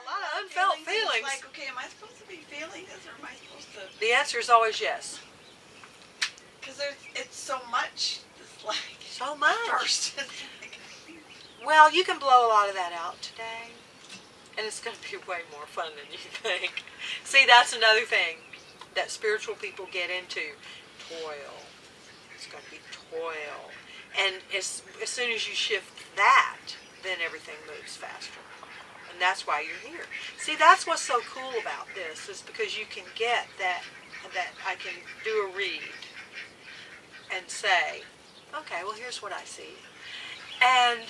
lot of unfelt feelings. It's like, okay, am I supposed to be feeling this, or am I supposed to? The answer is always yes. Because it's so much. It's like so much. First. Well, you can blow a lot of that out today, and it's going to be way more fun than you think. See, that's another thing that spiritual people get into. Toil. It's going to be toil. And as soon as you shift that, then everything moves faster. And that's why you're here. See, that's what's so cool about this, is because you can get that I can do a read and say, okay, well, here's what I see. And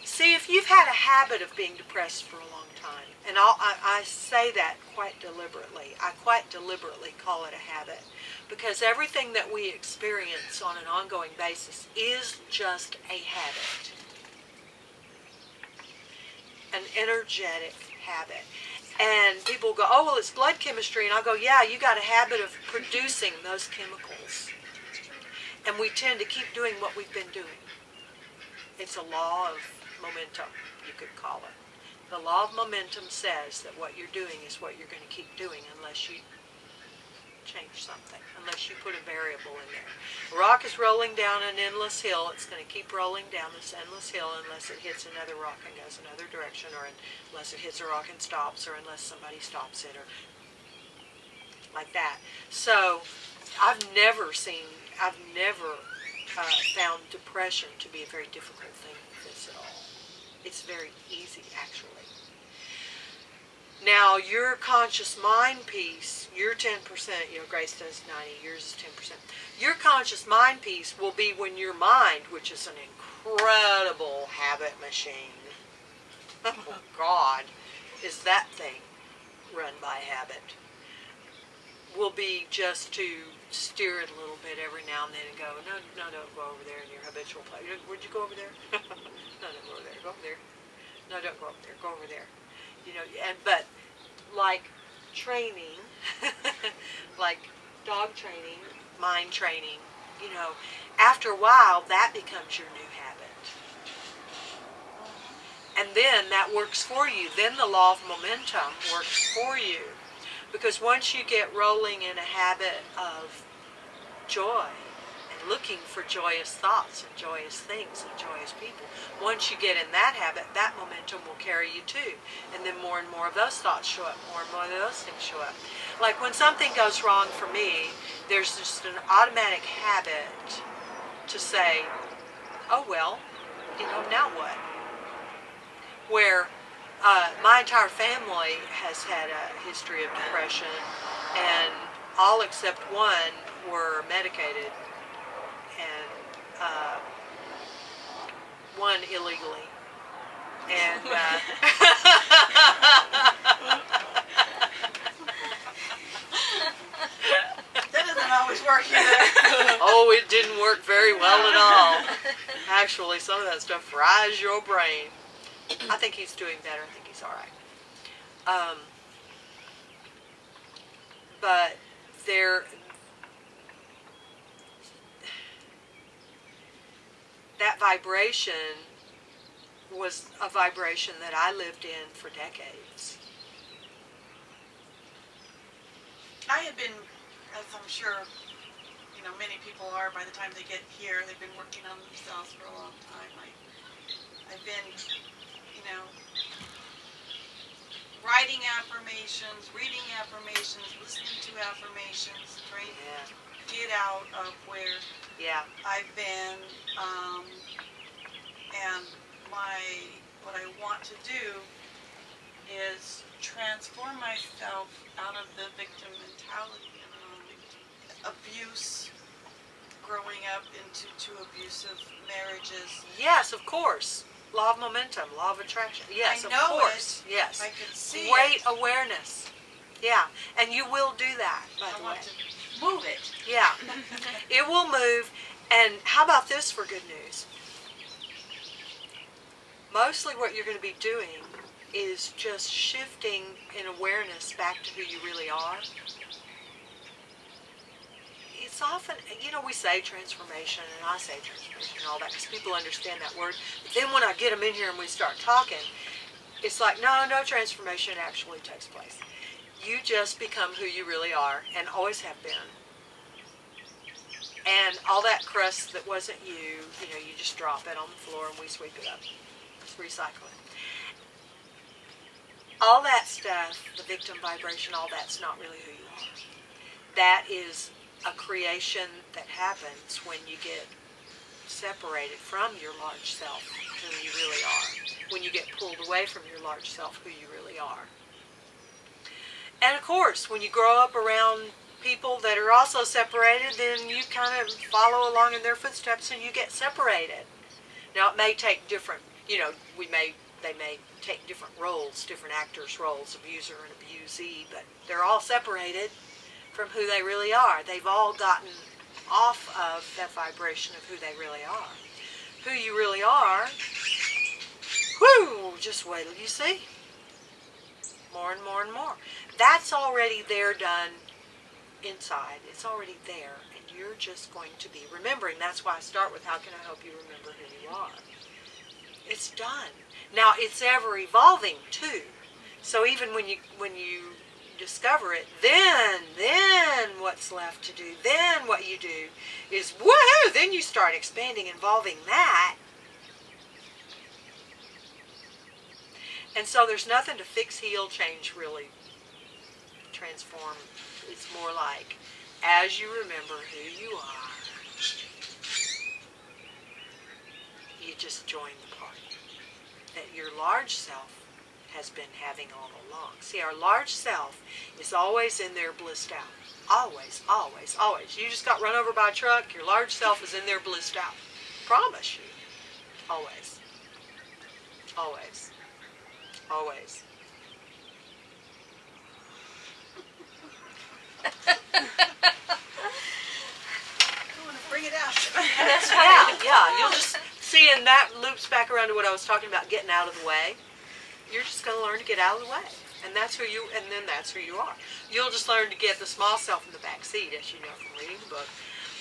see, if you've had a habit of being depressed for a long time, and I say that quite deliberately. I quite deliberately call it a habit, because everything that we experience on an ongoing basis is just a habit. An energetic habit. And people go, oh, well, it's blood chemistry. And I'll go, yeah, you got a habit of producing those chemicals. And we tend to keep doing what we've been doing. It's a law of momentum, you could call it. The law of momentum says that what you're doing is what you're going to keep doing unless you change something, unless you put a variable in there. A rock is rolling down an endless hill. It's going to keep rolling down this endless hill unless it hits another rock and goes another direction, or unless it hits a rock and stops, or unless somebody stops it, or like that. So I've never found depression to be a very difficult thing with this at all. It's very easy, actually. Now, your conscious mind piece, your 10%, Grace does 90, yours is 10%. Your conscious mind piece will be when your mind, which is an incredible habit machine, oh God, is that thing run by habit, will be just to steer it a little bit every now and then and go, no, don't go over there in your habitual place. Would you go over there? No, don't go over there. Go over there. No, don't go over there. Go over there. But like training, like dog training, mind training, after a while that becomes your new habit. And then that works for you. Then the law of momentum works for you. Because once you get rolling in a habit of joy and looking for joyous thoughts and joyous things and joyous people, once you get in that habit, that momentum will carry you too. And then more and more of those thoughts show up, more and more of those things show up. Like when something goes wrong for me, there's just an automatic habit to say, oh well, now what? Where my entire family has had a history of depression, and all except one were medicated, and one illegally. And that doesn't always work either. Oh, it didn't work very well at all. Actually, some of that stuff fries your brain. I think he's doing better. I think he's all right. But that vibration was a vibration that I lived in for decades. I had been, as I'm sure, many people are by the time they get here, they've been working on themselves for a long time. I've been, writing affirmations, reading affirmations, listening to affirmations, trying to get out of where I've been, and what I want to do is transform myself out of the victim mentality and abuse, growing up into two abusive marriages. Yes, of course. Law of momentum, law of attraction. Yes, of course. Yes. I can see great awareness. Yeah, and you will do that, by the way. I want to move it. Yeah, it will move. And how about this for good news? Mostly what you're going to be doing is just shifting in awareness back to who you really are. It's often, we say transformation, and I say transformation and all that because people understand that word. But then when I get them in here and we start talking, It's like, no transformation actually takes place. You just become who you really are and always have been. And all that crust that wasn't you, you just drop it on the floor and we sweep it up. Just recycle it. All that stuff, the victim vibration, all that's not really who you are. That is a creation that happens when you get separated from your large self, who you really are. When you get pulled away from your large self, who you really are. And of course, when you grow up around people that are also separated, then you kind of follow along in their footsteps and you get separated. Now, it may take different, they may take different roles, different actors' roles, abuser and abusee, but they're all separated from who they really are. They've all gotten off of that vibration of who they really are. Who you really are, whoo, just wait till you see. More and more and more. That's already there, done inside. It's already there, and you're just going to be remembering. That's why I start with, how can I help you remember who you are? It's done. Now, it's ever evolving too. So even when you discover it, then what's left to do, then what you do is, woohoo, then you start expanding, involving that. And so there's nothing to fix, heal, change, really transform. It's more like, as you remember who you are, you just join the party that your large self has been having all along. See, our large self is always in there blissed out. Always, always, always. You just got run over by a truck, your large self is in there blissed out. Promise you. Always. Always. Always. I want to bring it out. Yeah. You'll just see, and that loops back around to what I was talking about, getting out of the way. You're just going to learn to get out of the way. And that's who you, and then that's who you are. You'll just learn to get the small self in the back seat, as you know from reading the book.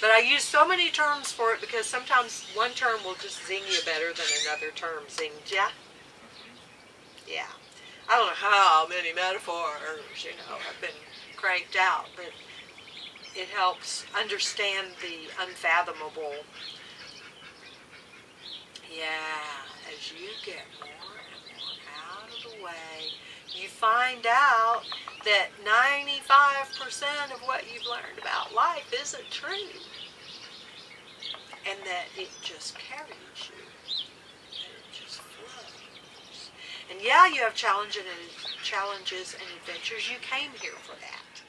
But I use so many terms for it because sometimes one term will just zing you better than another term zinged ya. Yeah. I don't know how many metaphors, have been cranked out, but it helps understand the unfathomable. Yeah, as you get more and more out of the way, you find out that 95% of what you've learned about life isn't true. And that it just carries you. And it just flows. And yeah, you have challenges and adventures. You came here for that.